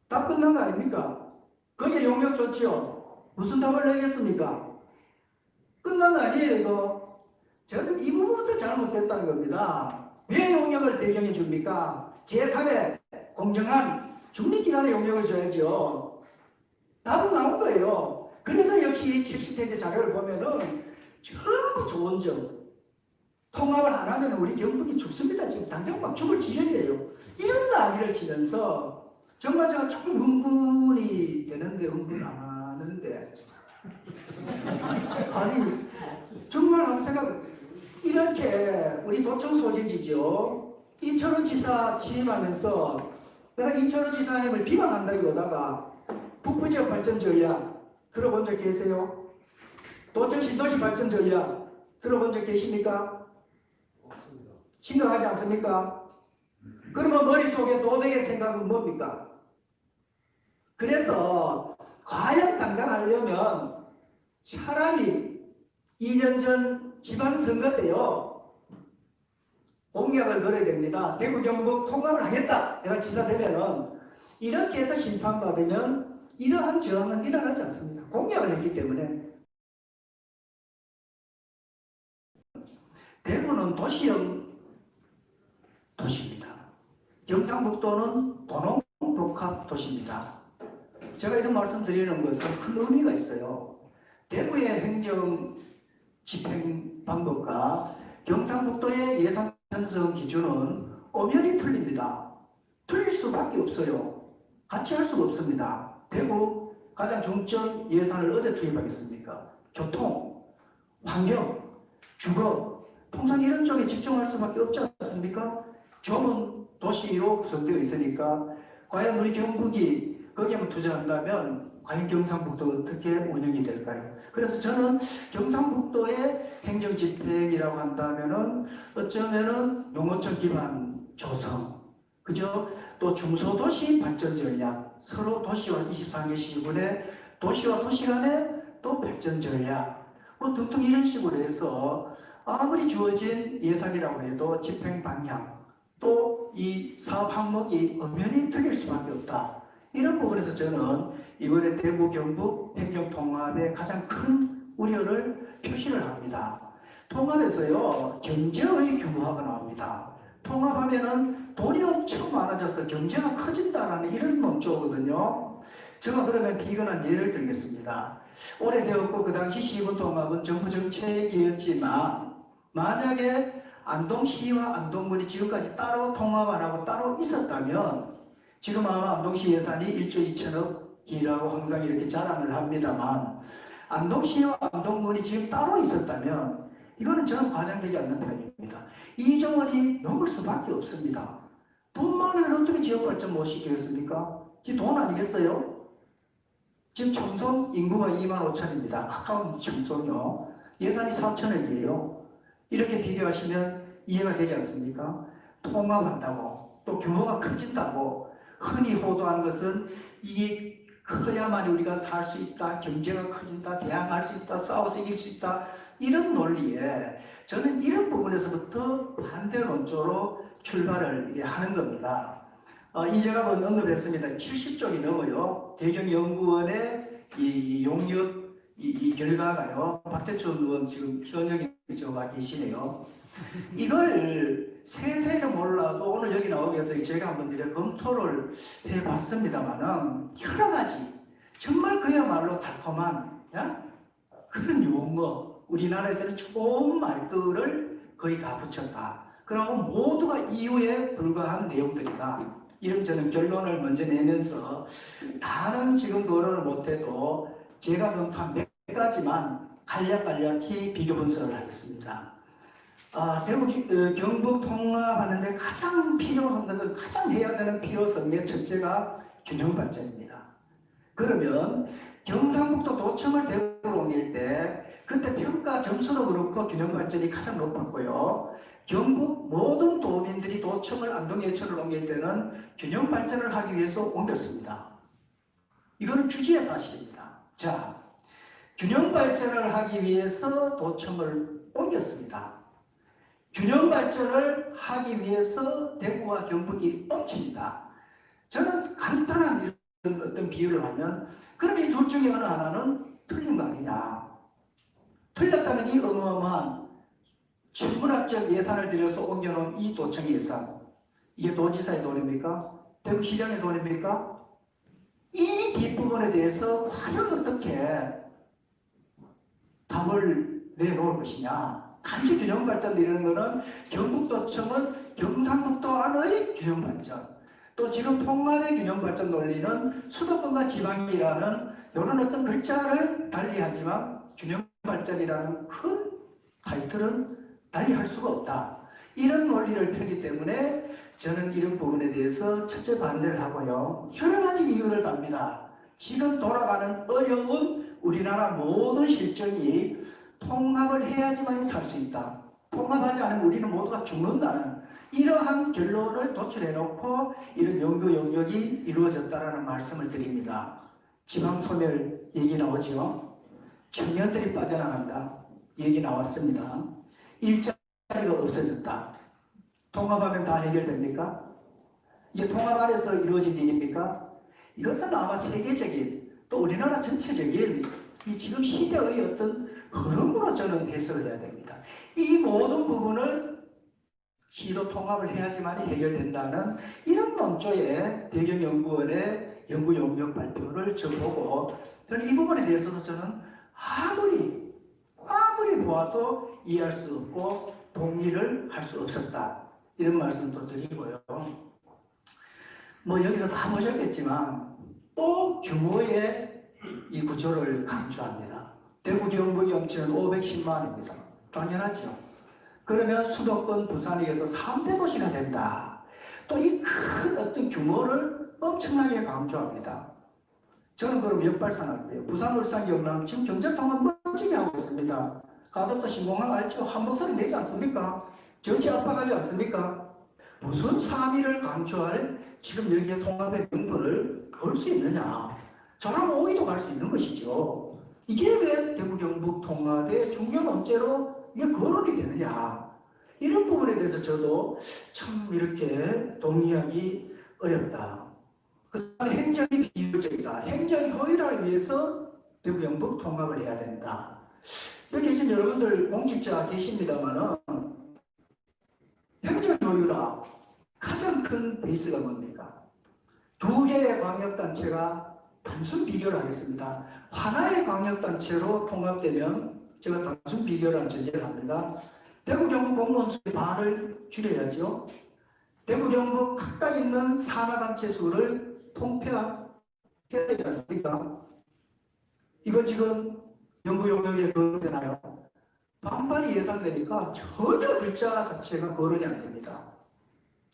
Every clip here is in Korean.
답 끝난 거 아닙니까? 그게 용역 좋지요. 무슨 답을 내겠습니까? 끝난 거 아니에요, 이거. 저는 이 부분부터 잘못됐다는 겁니다. 왜 용역을 배경해 줍니까? 제3의 공정한 중립기관에 용역을 줘야죠. 답은 나온 거예요. 그래서 역시 70페이지 자료를 보면은 전부 좋은 점. 통합을 안 하면 우리 경북이 죽습니다. 지금 당장 막 죽을 지경이에요. 이런 난리를 치면서 정말 제가 조금 흥분이 되는데 흥분 안 하는데 아니 정말 한 생각 이렇게 우리 도청 소재지죠. 이철원 지사 취임하면서 내가 이철원 지사님을 비방한다기보다가 북부지역 발전 전략 들어본 적 계세요? 도청 신도시 발전 전략 들어본 적 계십니까? 심각하지 않습니까? 그러면 머릿속에 도덕의 생각은 뭡니까? 그래서 과연 당당하려면 차라리 2년 전 지방선거 때요 공약을 걸어야 됩니다. 대구 경북 통합을 하겠다. 내가 지사 되면은 이렇게 해서 심판받으면 이러한 저항은 일어나지 않습니다. 공약을 했기 때문에. 대구는 도시형 도시입니다. 경상북도는 도농복합 도시입니다. 제가 이런 말씀 드리는 것은 큰 의미가 있어요. 대구의 행정 집행 방법과 경상북도의 예산 편성 기준은 엄연히 틀립니다. 틀릴 수밖에 없어요. 같이 할 수가 없습니다. 대구 가장 중점 예산을 어디에 투입하겠습니까? 교통, 환경, 주거, 통상 이런 쪽에 집중할 수밖에 없지 않습니까? 좁은 도시로 구성되어 있으니까 과연 우리 경북이 거기에만 투자한다면 과연 경상북도 어떻게 운영이 될까요? 그래서 저는 경상북도의 행정집행이라고 한다면은 어쩌면은 농어촌 기반 조성, 그죠? 또 중소도시 발전 전략, 서로 도시와 23개 시군의 도시와 도시 간의 또 발전 전략, 뭐 등등 이런 식으로 해서 아무리 주어진 예산이라고 해도 집행 방향, 또 이 사업 항목이 엄연히 틀릴 수밖에 없다. 이런 부분에서 저는 이번에 대구 경북 행정통합에 가장 큰 우려를 표시를 합니다. 통합에서요 경제의 규모화가 나옵니다. 통합하면은 돈이 엄청 많아져서 경제가 커진다라는 이런 논조거든요. 제가 그러면 비근한 예를 들겠습니다. 오래되었고 그 당시 시군통합은 정부 정책이었지만 만약에 안동시와 안동군이 지금까지 따로 통합 안 하고 따로 있었다면 지금 아마 안동시 예산이 1조 2천억이라고 항상 이렇게 자랑을 합니다만 안동시와 안동군이 지금 따로 있었다면 이거는 저는 과장되지 않는 편입니다. 이정원이 넘을 수밖에 없습니다. 돈 많으면 어떻게 지역발전 못 시키겠습니까? 지금 돈 아니겠어요? 지금 청송 인구가 2만 5천입니다. 가까운 청송요. 예산이 4천억이에요. 이렇게 비교하시면 이해가 되지 않습니까? 통합한다고 또 규모가 커진다고 흔히 호도한 것은 이게 커야만 우리가 살 수 있다, 경제가 커진다, 대항할 수 있다, 싸워서 이길 수 있다 이런 논리에 저는 이런 부분에서부터 반대 논조로 출발을 하는 겁니다. 이제가 언급했습니다. 70쪽이 넘어요. 대경연구원의 이 용역 이 결과가요. 박대천 의원 지금 현역에 와 계시네요. 이걸 세세는 몰라도 오늘 여기 나오기 위해서 제가 한번 이렇게 검토를 해봤습니다만은 여러 가지 정말 그야말로 달콤한 그런 용어 우리나라에서는 좋은 말들을 거의 다 붙였다. 그러고 모두가 이유에 불과한 내용들이다. 이런 저는 결론을 먼저 내면서 다른 지금 거론을 못해도 제가 검토한 몇 가지만 간략히 비교 분석을 하겠습니다. 대구 경북 통합하는데 가장 필요한 것은 가장 해야 되는 필요성의 첫째가 균형 발전입니다. 그러면 경상북도 도청을 대구로 옮길 때 그때 평가 점수도 그렇고 균형 발전이 가장 높았고요. 경북 모든 도민들이 도청을 안동 예천을 옮길 때는 균형 발전을 하기 위해서 옮겼습니다. 이거는 주지의 사실입니다. 자, 균형 발전을 하기 위해서 도청을 옮겼습니다. 균형 발전을 하기 위해서 대구와 경북이 엎칩니다. 저는 간단한 어떤 비유를 하면 그럼 이 둘 중에 어느 하나는 틀린 거 아니냐. 틀렸다면 이 어마어마한 천문학적 예산을 들여서 옮겨놓은 이 도청 예산, 이게 도지사의 돈입니까? 대구시장의 돈입니까? 이 뒷부분에 대해서 과연 어떻게 답을 내놓을 것이냐. 단지 균형발전 이런 거는 경북도청은 경상북도 안의 균형발전, 또 지금 통합의 균형발전 논리는 수도권과 지방이라는 이런 어떤 글자를 달리하지만 균형발전이라는 큰 타이틀은 달리할 수가 없다. 이런 논리를 펴기 때문에 저는 이런 부분에 대해서 첫째 반대를 하고요. 여러 가지 이유를 답니다. 지금 돌아가는 어려운 우리나라 모든 실정이 통합을 해야지만 살 수 있다. 통합하지 않으면 우리는 모두가 죽는다는 이러한 결론을 도출해놓고 이런 연구 영역이 이루어졌다는 말씀을 드립니다. 지방소멸 얘기 나오죠. 청년들이 빠져나간다. 얘기 나왔습니다. 일자리가 없어졌다. 통합하면 다 해결됩니까? 이게 통합 안에서 이루어진 일입니까? 이것은 아마 세계적인 또 우리나라 전체적인 이 지금 시대의 어떤 흐름으로 저는 해석을 해야 됩니다. 이 모든 부분을 시도 통합을 해야지만 해결된다는 이런 논조의 대경연구원의 연구 용역 발표를 저 보고 저는 이 부분에 대해서도 저는 아무리 보아도 이해할 수 없고 동의를 할 수 없었다. 이런 말씀도 드리고요. 뭐 여기서 다 보셨겠지만 또 규모의 이 구조를 강조합니다. 대구 경북 영치는 510만입니다. 당연하죠. 그러면 수도권 부산에서 3대 도시가 된다. 또 이 큰 어떤 규모를 엄청나게 강조합니다. 저는 그럼 역발상할게요. 부산, 울산, 경남 지금 경제통합 멋지게 하고 있습니다. 가덕도 신공항 알죠? 한복소리 내지 않습니까? 정치 압박하지 않습니까? 무슨 3위를 강조할 지금 여기에 통합의 명분을 걸 수 있느냐? 저라면 5위도 갈 수 있는 것이죠. 이게 왜 대구 경북 통합의 중요 논제로 이게 거론이 되느냐? 이런 부분에 대해서 저도 참 이렇게 동의하기 어렵다. 그 다음에 행정이 비효율적이다. 행정 효율화를 위해서 대구 경북 통합을 해야 된다. 여기 계신 여러분들 공직자 계십니다만은 행정 효율화 가장 큰 베이스가 뭡니까? 두 개의 광역단체가 단순 비교를 하겠습니다. 하나의 광역단체로 통합되면 제가 단순 비교를 전제를 합니다. 대구 경북 공무원 수의 반을 줄여야죠. 대구 경북 각각 있는 산하단체 수를 통폐합해야 되지 않습니까? 이거 지금 연구 용역에 거론되나요? 반반이 예상되니까 전혀 글자 자체가 거론이 안 됩니다.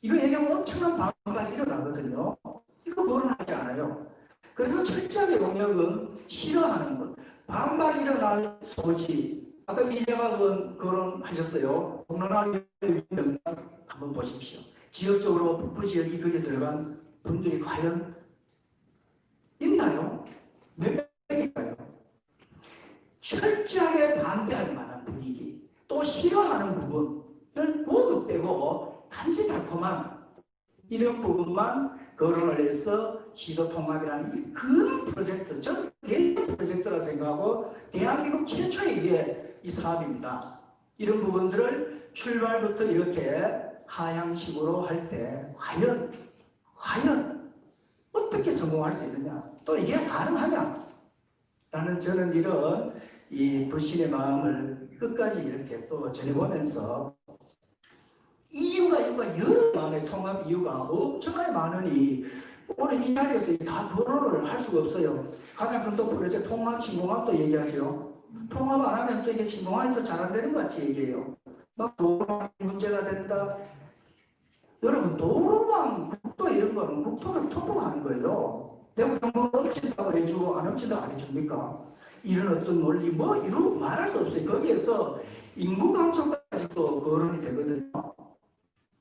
이거 얘기하면 엄청난 반반이 일어나거든요. 이거 거론하지 않아요. 그래서 철저하게 용역은 싫어하는 것. 반발이 일어날 소지. 아까 이재갑은 거론하셨어요. 동남아 명단 한번 보십시오. 지역적으로 북부 지역이 거기에 들어간 분들이 과연 있나요? 몇 명일까요? 철저하게 반대할 만한 분위기, 또 싫어하는 부분을 모두 빼고 단지 달콤한 이런 부분만 거론을 해서 시도 통합이라는 이 큰 프로젝트, 전 대형 프로젝트라 생각하고 대한민국 최초의 이게 이 사업입니다. 이런 부분들을 출발부터 이렇게 하향식으로 할 때 과연 어떻게 성공할 수 있느냐, 또 이게 가능하냐 라는 저는 이런 이 불신의 마음을 끝까지 이렇게 또 전해보면서 이유가 여러 마음의 통합 이유가 엄청나게 많으니 오늘 이 자리에서 다 토론을 할 수가 없어요. 가장 큰 또 프로젝트 통합 신공항도 얘기하죠. 통합 안 하면 또 이게 신공항이 또 잘 안 되는 것 같이 얘기해요. 막 도로망 문제가 된다. 여러분 도로망 국도 이런 거는 국토를 통보하는 거예요. 대구 경북 엎친다고 해주고 안 엎친다고 안 해줍니까? 이런 어떤 논리 뭐 이루 말할 수 없어요. 거기에서 인구 감소까지도 거론이 되거든요.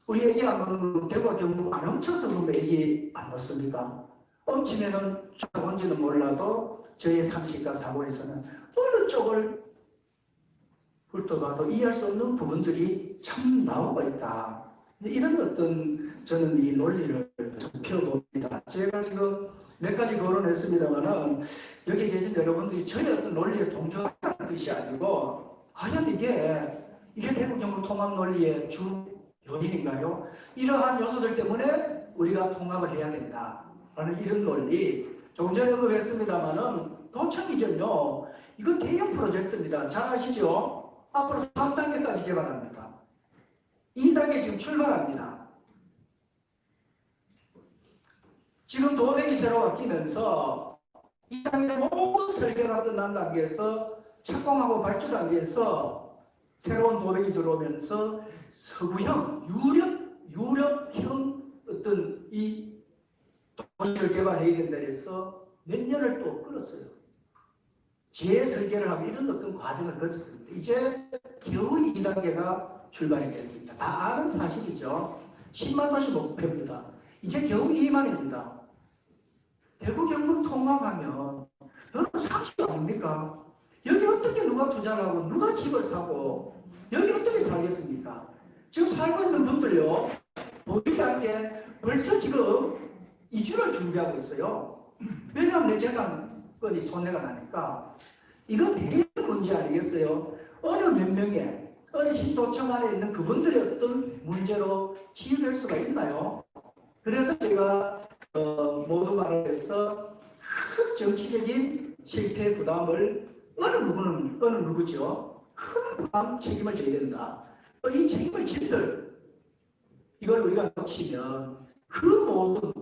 우리 얘기하면 대구 경북 안 훔쳐서 그러면 얘기 안 넣습니까? 훔치면은 뭔지는 몰라도 저의 상식과 사고에서는 어느 쪽을 훑어봐도 이해할 수 없는 부분들이 참 나오고 있다. 이런 어떤 저는 이 논리를 좀 펴봅니다. 제가 지금 몇 가지 거론했습니다만은 여기 계신 여러분들이 저희 어떤 논리에 동조하는 뜻이 아니고 과연 이게 대구 경북 통합 논리의 주 요인인가요? 이러한 요소들 때문에 우리가 통합을 해야 된다라는 이런 논리. 조금 전에 언급했습니다만은 도청이전요. 이건 대형 프로젝트입니다. 잘 아시죠? 앞으로 3단계까지 개발합니다. 2단계 지금 출발합니다. 지금 도백이 새로 바뀌면서 2단계 모든 설계가 끝난 단계에서 착공하고 발주 단계에서 새로운 도백이 들어오면서 서구형, 유럽형 어떤 이 도시를 개발해야 된다 해서 몇 년을 또 끌었어요. 재설계를 하고 이런 어떤 과정을 거쳤습니다. 이제 겨우 2단계가 출발이 됐습니다. 다 아는 사실이죠. 10만 도시 목표입니다. 이제 겨우 2만입니다. 대구 경북 통합하면 여러분 상식 아닙니까? 여기 어떻게 누가 투자를 하고 누가 집을 사고 여기 어떻게 살겠습니까? 지금 살고 있는 분들요 보이지 않게 벌써 지금 이주를 준비하고 있어요. 왜냐하면 내 재산권이 손해가 나니까. 이건 대형 문제 아니겠어요? 어느 몇 명의 어느 신도청 안에 있는 그분들의 어떤 문제로 치유될 수가 있나요? 그래서 제가 모두 말해서 큰 정치적인 실패 부담을 어느 누구죠? 큰 부담 책임을 져야 된다. 이 책임을 질들 이걸 우리가 놓치면 그 모든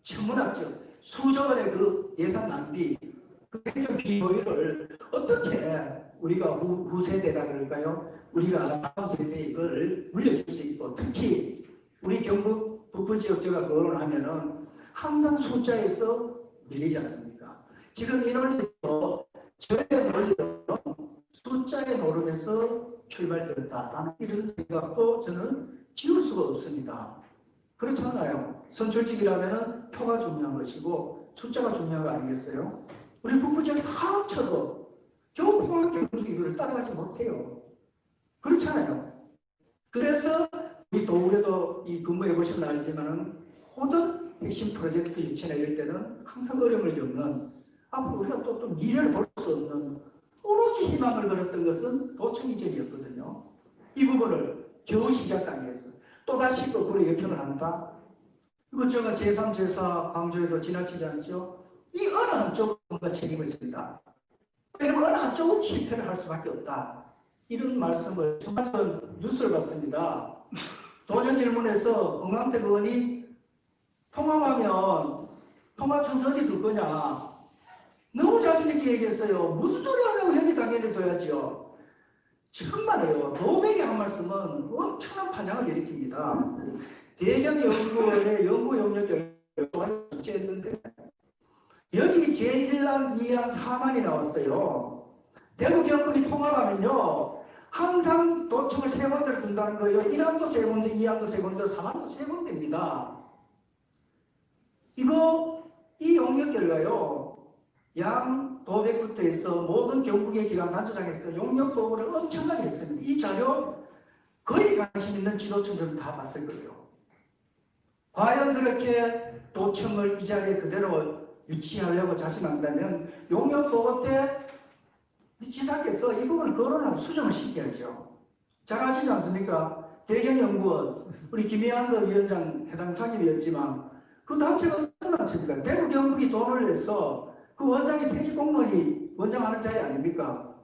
천문학적 수조 원의 그 예산 낭비, 그 행정 비효율을 어떻게 우리가 후세대라 그럴까요? 우리가 다음 세대에 이걸 물려줄 수 있고 특히 우리 경북 북부 지역 제가 거론하면은 항상 숫자에서 밀리지 않습니까? 지금 이 논리도 저의 논리로는 숫자의 노름에서 출발되었다라는 이런 생각도 저는 지울 수가 없습니다. 그렇잖아요. 선출직이라면 표가 중요한 것이고 숫자가 중요한 거 아니겠어요? 우리 북부 지역 다 합쳐도 겨우 포항 경북 이거를 따라가지 못해요. 그렇잖아요. 그래서 우리 도울에도 이 근무해 보시면 알지만은 모든 핵심 프로젝트 유치나 이럴 때는 항상 어려움을 겪는 앞으로 우리가 또 미래를 볼 수 없는 오로지 희망을 걸었던 것은 도청 이전이었거든요. 이 부분을 겨우 시작 단계에서 또다시 거꾸로 역행을 한다. 이거 제가 제3, 제4 강조해도 지나치지 않죠. 이 어느 한쪽은 뭔가 책임을 진다. 왜냐면 어느 한쪽은 실패를 할 수밖에 없다. 이런 말씀을 정말 전 뉴스를 봤습니다. 도전 질문에서 응강택 의원이 통합하면 통합청사 어디 둘 거냐. 너무 자신있게 얘기했어요. 무슨 소리 하냐고 여기 당연히 둬야죠. 정말이에요. 노백이 한 말씀은 엄청난 파장을 일으킵니다. 대경연구원의 연구 용역을 주최했는데 여기 제1란, 2란, 4만이 나왔어요. 대구 경북이 통합하면요 항상 도청을 세 군데를 둔다는 거예요. 1안도 세 군데, 2안도 세 군데, 3안도 세 군데입니다. 이 용역 결과요 양 도백부터 해서 모든 경북의 기관 단체장에서 용역 보고를 엄청나게 했습니다. 이 자료 거의 관심 있는 지도층들은 다 봤을 거예요. 과연 그렇게 도청을 이 자리에 그대로 유치하려고 자신한다면 용역 보고 때 지사께서 이 부분을 거론하고 수정을 시켜야죠. 잘 아시지 않습니까? 대경연구원 우리 김희환 위원장 해당 상임이었지만 그 단체가 어떤 단체입니까? 대구 경북이 돈을 내서 그 원장이 퇴직 공무원이 원장하는 자리 아닙니까?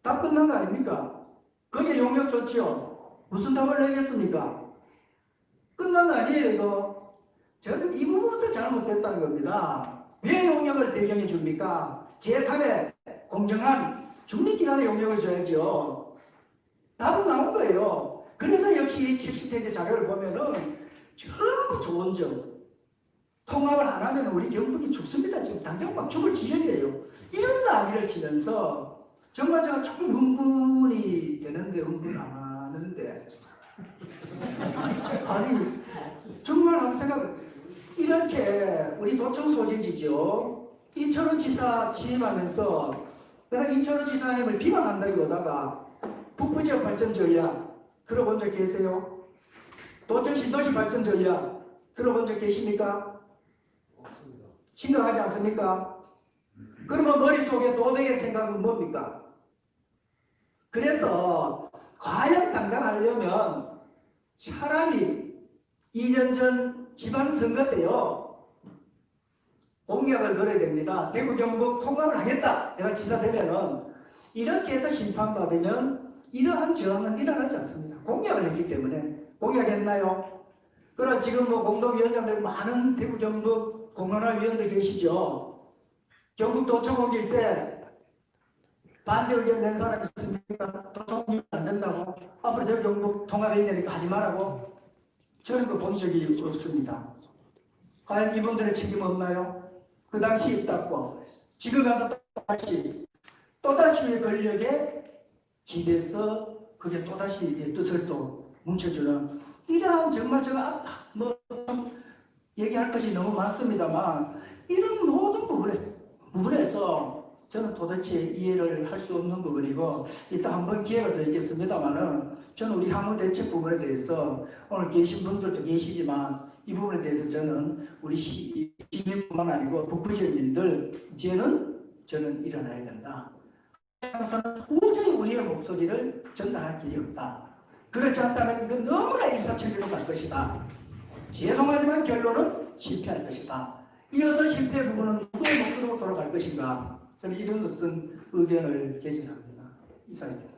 다 끝난 거 아닙니까? 그게 용역 좋지요. 무슨 답을 내겠습니까? 끝난 거 아니에요 이거. 저는 이 부분부터 잘못됐다는 겁니다. 왜 용역을 대경해 줍니까? 제3의 공정한 중립기관의 용역을 줘야죠. 답은 나온 거예요. 그래서 역시 70페이지 자료를 보면은 전부 좋은 점. 통합을 안 하면 우리 경북이 죽습니다. 지금 당장 막 죽을 지경이에요. 이런 난리를 치면서 정말 제가 조금 흥분이 되는데 흥분 안 하는데 아니 정말 한 생각 이렇게 우리 도청 소재지죠. 이철원 지사 취임하면서 내가 이철원 지사님을 비방한다기보다가 북부지역 발전 전략 들어본 적 계세요? 도청 신도시 발전 전략 들어본 적 계십니까? 심각하지 않습니까? 그러면 머릿속에 도덕의 생각은 뭡니까? 그래서 과연 당당하려면 차라리 2년 전 지방선거 때요 공약을 걸어야 됩니다. 대구 경북 통합을 하겠다. 내가 지사 되면은 이렇게 해서 심판받으면 이러한 저항은 일어나지 않습니다. 공약을 했기 때문에. 공약했나요? 그러나 지금 뭐 공동위원장들 많은 대구 경북 공론화위원들 계시죠. 경북도청 옮길 때 반대 의견 낸 사람 있습니까? 도청 옮기면 안 된다고. 앞으로 저 경북 통합해야 되니까 하지 말라고. 저는 그 본 적이 없습니다. 과연 이분들의 책임 없나요? 그 당시 있다고 지금 가서 또다시 권력에 기대서 그게 또다시 뜻을 또 뭉쳐주는 이러한 정말 제가 뭐 얘기할 것이 너무 많습니다만 이런 모든 부분에서 저는 도대체 이해를 할 수 없는 부분이고 이따 한번 기회가 더 있겠습니다만은 저는 우리 향후 대책 부분에 대해서 오늘 계신 분들도 계시지만 이 부분에 대해서 저는 우리 시민뿐만 아니고 북부 지역민들 이제는 일어나야 된다. 도저히 우리의 목소리를 전달할 길이 없다. 그렇지 않다면 이건 너무나 일사천리로 갈 것이다. 죄송하지만 결론은 실패할 것이다. 이어서 실패 부분은 누구의 목소리로 돌아갈 것인가? 저는 이런 어떤 의견을 개진합니다. 이상입니다.